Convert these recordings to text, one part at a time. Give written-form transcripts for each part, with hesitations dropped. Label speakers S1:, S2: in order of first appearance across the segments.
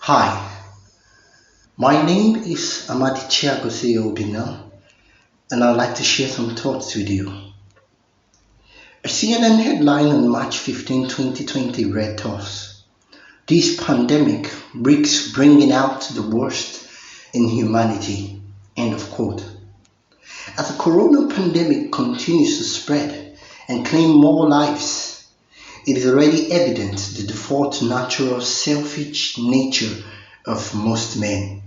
S1: Hi, my name is Amadi Chiagose Obina, and I'd like to share some thoughts with you. A CNN headline on March 15, 2020 read thus: "This pandemic risks bringing out the worst in humanity." End of quote. As the corona pandemic continues to spread and claim more lives, it is already evident the default natural selfish nature of most men.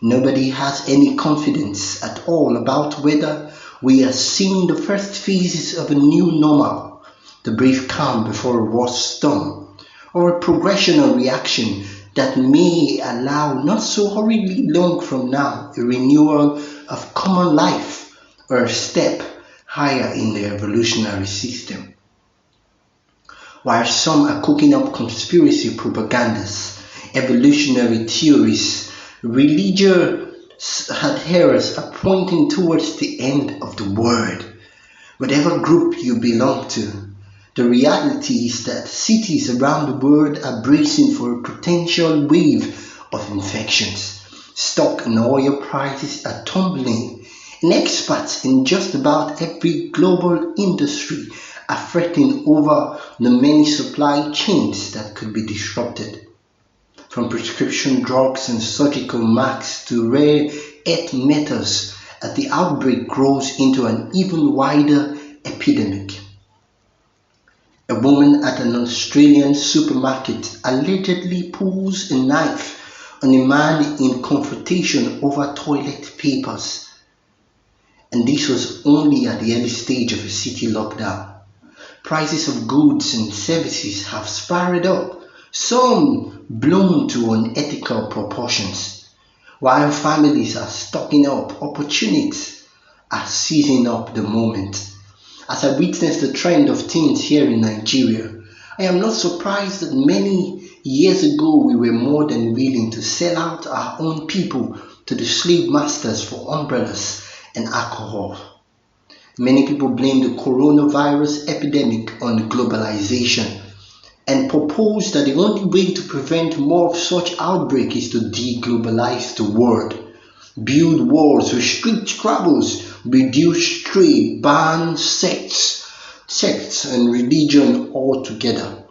S1: Nobody has any confidence at all about whether we are seeing the first phases of a new normal, the brief calm before a worse storm, or a progression or reaction that may allow not so horribly long from now a renewal of common life or a step higher in the evolutionary system. While some are cooking up conspiracy propagandas, evolutionary theories, religious adherents are pointing towards the end of the world. Whatever group you belong to, the reality is that cities around the world are bracing for a potential wave of infections. Stock and oil prices are tumbling, and experts in just about every global industry are fretting over the many supply chains that could be disrupted. From prescription drugs and surgical masks to rare earth metals, as the outbreak grows into an even wider epidemic. A woman at an Australian supermarket allegedly pulls a knife on a man in confrontation over toilet papers. And this was only at the early stage of a city lockdown. Prices of goods and services have spiraled up, some blown to unethical proportions. While families are stocking up, opportunities are seizing up the moment. As I witness the trend of things here in Nigeria, I am not surprised that many years ago we were more than willing to sell out our own people to the slave masters for umbrellas and alcohol. Many people blame the coronavirus epidemic on globalization and propose that the only way to prevent more of such outbreak is to deglobalize the world, build walls, restrict travels, reduce trade, ban sects and religion altogether.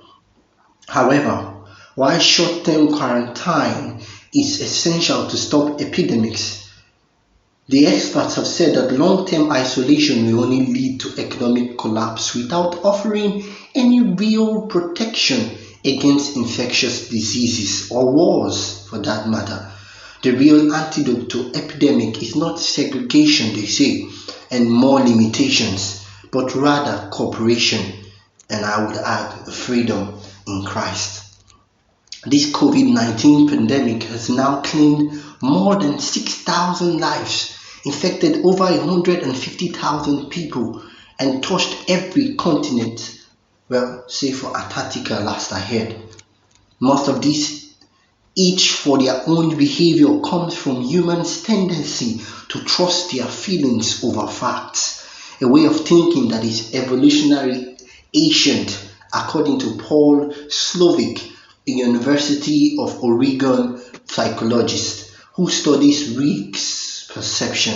S1: However, while short-term quarantine is essential to stop epidemics, the experts have said that long-term isolation will only lead to economic collapse without offering any real protection against infectious diseases or wars for that matter. The real antidote to epidemic is not segregation, they say, and more limitations, but rather cooperation, and I would add freedom in Christ. This COVID-19 pandemic has now claimed more than 6,000 lives, infected over 150,000 people, and touched every continent, well, save for Antarctica last I heard. Most of these, each for their own behavior, comes from humans' tendency to trust their feelings over facts, a way of thinking that is evolutionary ancient, according to Paul Slovic, a University of Oregon psychologist who studies risk perception.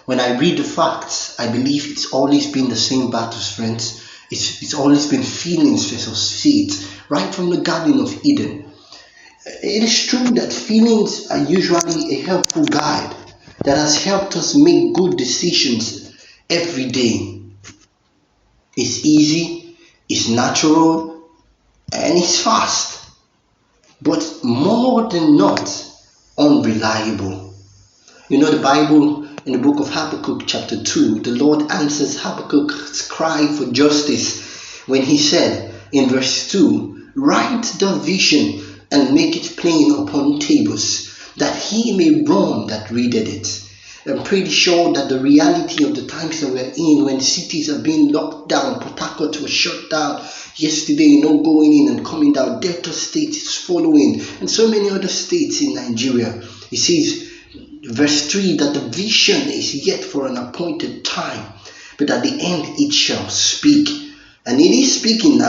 S1: When I read the facts, I believe it's always been the same battles, friends. It's always been feelings versus faith, right from the Garden of Eden. It is true that feelings are usually a helpful guide that has helped us make good decisions every day. It's easy, it's natural, and it's fast, but more than not, unreliable. You know, the Bible, in the book of Habakkuk chapter 2, the Lord answers Habakkuk's cry for justice when he said in verse 2, "Write the vision and make it plain upon tables, that he may run that readeth it." I'm pretty sure that the reality of the times that we're in, when cities are being locked down, Port Harcourt was shut down yesterday, going in and coming down, Delta State is following, and so many other states in Nigeria. It says, verse 3, that the vision is yet for an appointed time, but at the end it shall speak. And it is speaking now.